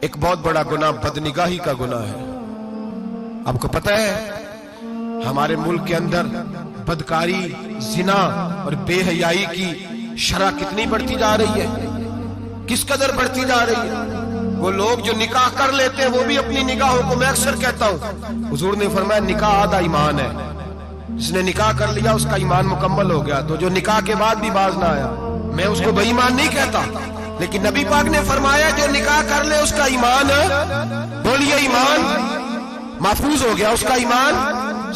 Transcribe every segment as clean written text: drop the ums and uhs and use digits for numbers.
ایک بہت بڑا گناہ بدنگاہی کا گناہ ہے. آپ کو پتہ ہے ہمارے ملک کے اندر بدکاری، زنا اور بے حیائی کی شرح کتنی بڑھتی جا رہی ہے، کس قدر بڑھتی جا رہی ہے. وہ لوگ جو نکاح کر لیتے ہیں وہ بھی اپنی نگاہوں کو، میں اکثر کہتا ہوں، حضور نے فرمایا نکاح آدھا ایمان ہے. جس نے نکاح کر لیا اس کا ایمان مکمل ہو گیا. تو جو نکاح کے بعد بھی باز نہ آیا، میں اس کو بے ایمان نہیں کہتا، لیکن نبی پاک نے فرمایا جو نکاح کر لے اس کا ایمان، بولیے ایمان محفوظ ہو گیا، اس کا ایمان،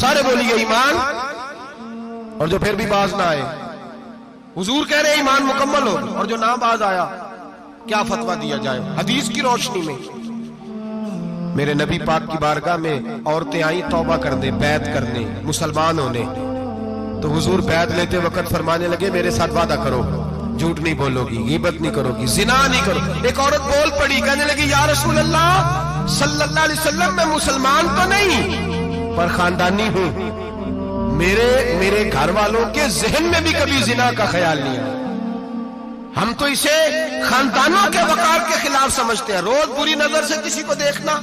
سارے بولیے ایمان. اور جو پھر بھی باز نہ آئے، حضور کہہ رہے ایمان مکمل ہو. اور جو نہ باز آیا کیا فتویٰ دیا جائے حدیث کی روشنی میں؟ میرے نبی پاک کی بارگاہ میں عورتیں آئیں توبہ کرنے، بیعت کرنے، مسلمان ہونے. تو حضور بیعت لیتے وقت فرمانے لگے میرے ساتھ وعدہ کرو، جھوٹ نہیں بولو گی، غیبت نہیں کرو گی، زنا نہیں کرو. ایک عورت بول پڑی، کہنے لگی یا رسول اللہ صلی اللہ علیہ وسلم میں مسلمان تو نہیں پر خاندانی ہوں، میرے گھر والوں کے ذہن میں بھی کبھی زنا کا خیال نہیں ہے. ہم تو اسے خاندانوں کے وقار کے خلاف سمجھتے ہیں. روز بری نظر سے کسی کو دیکھنا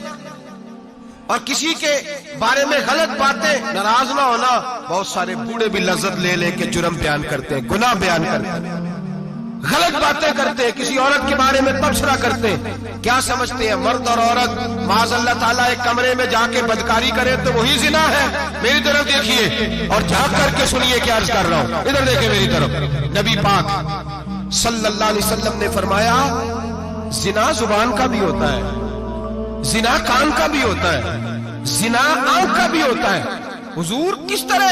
اور کسی کے بارے میں غلط باتیں، ناراض نہ ہونا. بہت سارے بوڑھے بھی لذت لے لے کے جرم بیان کرتے ہیں، گناہ بیان کرتے ہیں، غلط باتیں کرتے ہیں، کسی عورت کے بارے میں تبصرہ کرتے ہیں. کیا سمجھتے ہیں مرد اور عورت معاذ اللہ تعالیٰ ایک کمرے میں جا کے بدکاری کرے تو وہی زنا ہے؟ میری طرف دیکھیے اور جھانک کر کے سنیے کیا عرض کر رہا ہوں. ادھر دیکھیں میری طرف. نبی پاک صلی اللہ علیہ وسلم نے فرمایا زنا زبان کا بھی ہوتا ہے، زنا کان کا بھی ہوتا ہے، زنا آنکھ کا بھی ہوتا ہے. حضور کس طرح؟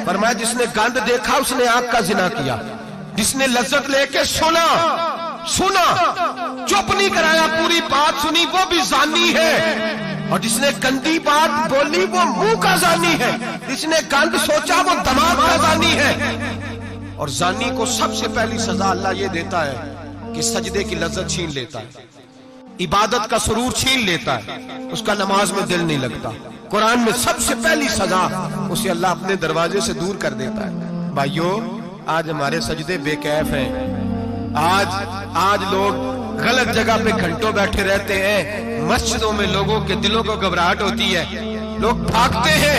فرمایا جس نے گند دیکھا اس نے آنکھ کا زنا کیا، جس نے لذت لے کے سنا چپ نہیں کرایا، پوری بات سنی، وہ بھی زانی ہے. اور جس نے گندی بات بولی وہ منہ کا زانی ہے، جس نے گند سوچا وہ دماغ کا زانی ہے. اور زانی کو سب سے پہلی سزا اللہ یہ دیتا ہے کہ سجدے کی لذت چھین لیتا ہے، عبادت کا سرور چھین لیتا ہے، اس کا نماز میں دل نہیں لگتا. قرآن میں سب سے پہلی سزا اسے اللہ اپنے دروازے سے دور کر دیتا ہے. بھائیو آج ہمارے سجدے بے کیف ہیں، آج لوگ غلط جگہ پہ گھنٹوں بیٹھے رہتے ہیں. مسجدوں میں لوگوں کے دلوں کو گھبراہٹ ہوتی ہے، لوگ بھاگتے ہیں.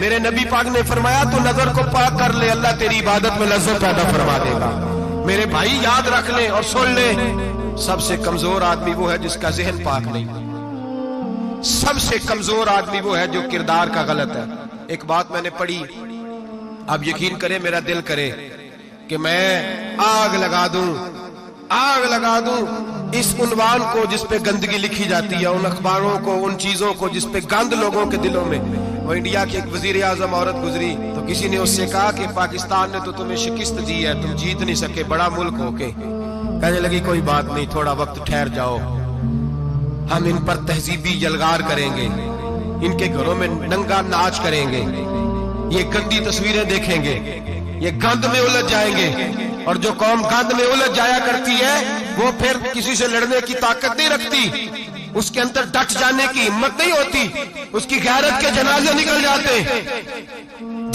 میرے نبی پاک نے فرمایا تو نظر کو پاک کر لے، اللہ تیری عبادت میں لذت پیدا فرما دے گا. میرے بھائی یاد رکھ لیں اور سن لیں، سب سے کمزور آدمی وہ ہے جس کا ذہن پاک نہیں. سب سے کمزور آدمی وہ ہے جو کردار کا غلط ہے. ایک بات میں نے پڑھی، اب یقین کریں میرا دل کرے کہ میں آگ لگا دوں اس عنوان کو جس پہ گندگی لکھی جاتی ہے، ان اخباروں کو، ان چیزوں کو جس پہ گند لوگوں کے دلوں میں. وہ انڈیا کی ایک وزیر اعظم عورت گزری تو کسی نے اس سے کہا کہ پاکستان نے تو تمہیں شکست دی ہے، تم جیت نہیں سکے بڑا ملک ہو کے. کہنے لگی کوئی بات نہیں، تھوڑا وقت ٹھہر جاؤ، ہم ان پر تہذیبی یلغار کریں گے، ان کے گھروں میں ننگا ناچ کریں گے، یہ گندی تصویریں دیکھیں گے، یہ گند میں الجھ جائیں گے. اور جو قوم گند میں الجھ جایا کرتی ہے وہ پھر کسی سے لڑنے کی طاقت نہیں رکھتی، اس کے اندر ڈٹ جانے کی ہمت نہیں ہوتی، اس کی غیرت کے جنازے نکل جاتے.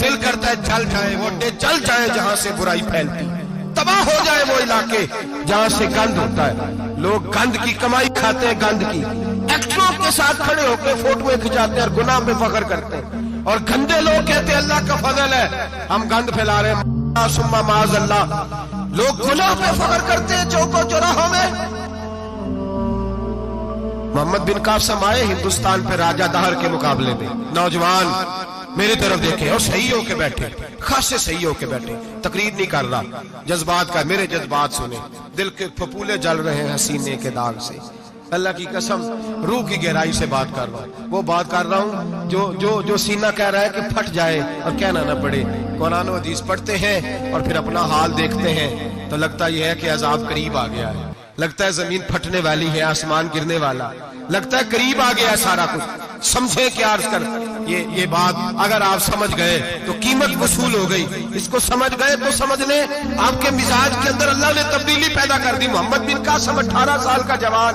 دل کرتا ہے چل جائے ووٹیں چل جائیں جہاں سے برائی پھیلتی، تباہ ہو جائے وہ علاقے جہاں سے گند ہوتا ہے. لوگ گند کی کمائی کھاتے ہیں، گند کی ایکٹروں کے ساتھ کھڑے ہو کے فوٹویں کھچاتے ہیں اور گناہ پہ فخر کرتے ہیں. اور گندے لوگ کہتے ہیں اللہ کا فضل ہے ہم گند پھیلا رہے ہیں، ثم معاذ اللہ. لوگ گناہ پہ فخر کرتے ہیں چوکوں چوراہوں میں. محمد بن قاسم آئے ہندوستان پہ راجہ دہر کے مقابلے میں، نوجوان میری طرف دیکھیں اور صحیح ہو کے بیٹھے، خاصے صحیح ہو کے بیٹھے، تقریر نہیں کر رہا، جذبات کا، میرے جذبات سنیں، دل کے پھپولے جل رہے ہیں حسینے کے داغ سے. اللہ کی قسم روح کی گہرائی سے بات کر رہا ہوں، وہ بات کر رہا ہوں جو سینہ کہہ رہا ہے کہ پھٹ جائے اور کہنا نہ پڑے. قرآن و حدیث پڑھتے ہیں اور پھر اپنا حال دیکھتے ہیں تو لگتا یہ ہے کہ عذاب قریب آ گیا ہے، لگتا ہے زمین پھٹنے والی ہے، آسمان گرنے والا، لگتا ہے قریب آ گیا سارا کچھ. سمجھے کیا عرض کر یہ بات اگر آپ سمجھ گئے تو قیمت وصول ہو گئی. اس کو سمجھ گئے تو سمجھ لیں آپ کے مزاج کے اندر اللہ نے تبدیلی پیدا کر دی. محمد بن قاسم 18 سال کا جوان،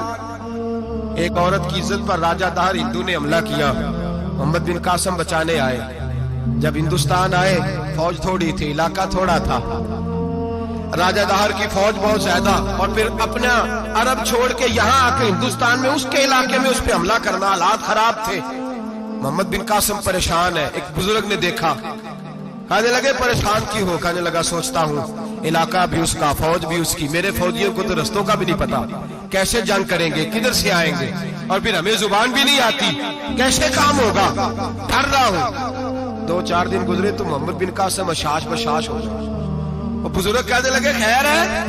ایک عورت کی عزت پر راجہ دہر ہندو نے حملہ کیا، محمد بن قاسم بچانے آئے. جب ہندوستان آئے فوج تھوڑی تھی، علاقہ تھوڑا تھا، راجہ دہر کی فوج بہت زیادہ، اور پھر اپنا عرب چھوڑ کے یہاں آ کے ہندوستان میں اس کے علاقے میں اس پہ حملہ کرنا، حالات خراب تھے۔ محمد بن قاسم پریشان ہے۔ ایک بزرگ نے دیکھا، کہنے لگے پریشان کی ہو؟ کہنے لگا سوچتا ہوں علاقہ بھی اس کا، فوج بھی اس کی، میرے فوجیوں کو تو رستوں کا بھی نہیں پتا، کیسے جنگ کریں گے، کدھر سے آئیں گے، اور پھر ہمیں زبان بھی نہیں آتی، کیسے کام ہوگا، ڈر رہا ہوں۔ 2-4 دن گزرے تو محمد بن قاسم اشاش بشاش ہو گئے۔ وہ بزرگ کہنے لگے خیر ہے؟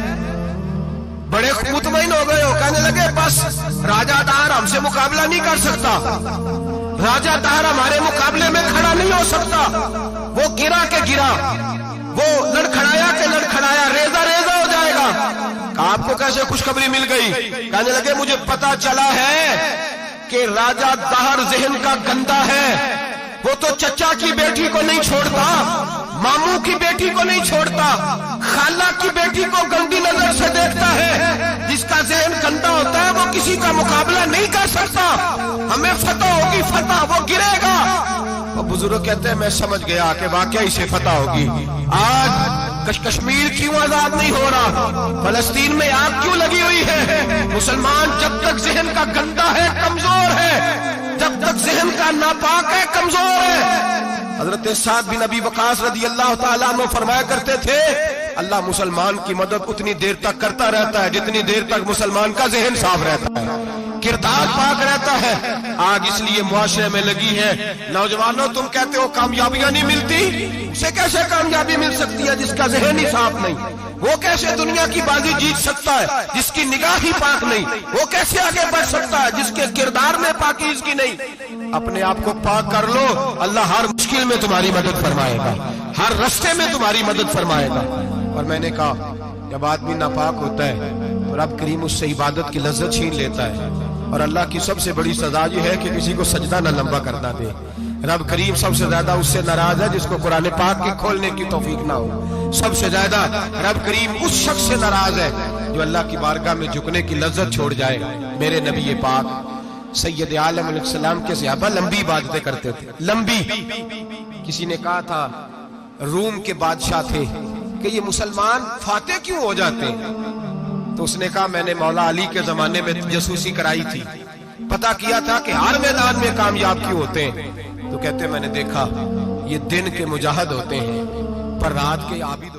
بڑے مطمئن ہو گئے ہو؟ کہنے لگے بس راجہ دہر ہم سے مقابلہ نہیں کر سکتا، راجہ دہر ہمارے مقابلے میں کھڑا نہیں ہو سکتا، وہ گرا کے گرا، وہ لڑکھڑایا کے لڑکھڑایا، ریزہ ریزہ ہو جائے گا۔ آپ کو کیسے خوشخبری مل گئی؟ کہنے لگے مجھے پتا چلا ہے کہ راجہ دہر ذہن کا گندا ہے، وہ تو چچا کی بیٹی کو نہیں چھوڑتا، ماموں کی بیٹی کو نہیں چھوڑتا، خالہ کی بیٹی کو گندی نظر سے دیکھتا ہے۔ جس کا ذہن گندا ہوتا ہے وہ کسی کا مقابلہ نہیں کر سکتا، ہمیں فتح ہوگی، فتح، وہ گرے گا۔ اور بزرگ کہتے ہیں میں سمجھ گیا کہ واقعی سے فتح ہوگی۔ آج کشمیر کیوں آزاد نہیں ہو رہا، فلسطین میں آگ کیوں لگی ہوئی ہے؟ مسلمان جب تک ذہن کا گندا ہے کمزور ہے، جب تک ذہن کا ناپاک ہے کمزور ہے۔ حضرت سعد بن ابی وقاص رضی اللہ تعالیٰ عنہ فرمایا کرتے تھے اللہ مسلمان کی مدد اتنی دیر تک کرتا رہتا ہے جتنی دیر تک مسلمان کا ذہن صاف رہتا ہے، کردار پاک رہتا ہے۔ آگ اس لیے معاشرے میں لگی ہے۔ نوجوانوں تم کہتے ہو کامیابیاں نہیں ملتی، اسے کیسے کامیابی مل سکتی ہے جس کا ذہن ہی صاف نہیں؟ وہ کیسے دنیا کی بازی جیت سکتا ہے جس کی نگاہ ہی پاک نہیں؟ وہ کیسے آگے بڑھ سکتا ہے جس کے کردار میں پاکیزگی نہیں؟ اپنے آپ کو پاک کر لو، اللہ ہر مشکل میں تمہاری مدد فرمائے گا، ہر رستے میں تمہاری مدد فرمائے گا۔ اور میں نے کہا جب آدمی ناپاک ہوتا ہے تو رب کریم اس سے عبادت کی لذت چھین لیتا ہے، اور اللہ کی سب سے بڑی سزا یہ ہے کہ کسی کو سجدہ نہ لمبا کرنا دے۔ رب کریم سب سے زیادہ اس سے ناراض ہے جس کو قرآن پاک کے کھولنے کی توفیق نہ ہو۔ سب سے زیادہ رب کریم اس شخص سے ناراض ہے جو اللہ کی بارگاہ میں جھکنے کی لذت چھوڑ جائے۔ میرے نبی پاک سید عالم علیہ السلام کے صحابہ لمبی عبادتیں کرتے تھے، لمبی۔ کسی نے کہا تھا روم کے بادشاہ تھے کہ یہ مسلمان فاتح کیوں ہو جاتے ہیں؟ تو اس نے کہا میں نے مولا علی کے زمانے میں جاسوسی کرائی تھی، پتا کیا تھا کہ ہر میدان میں کامیاب کیوں ہوتے ہیں۔ تو کہتے میں نے دیکھا یہ دن کے مجاہد ہوتے ہیں پر رات کے عابد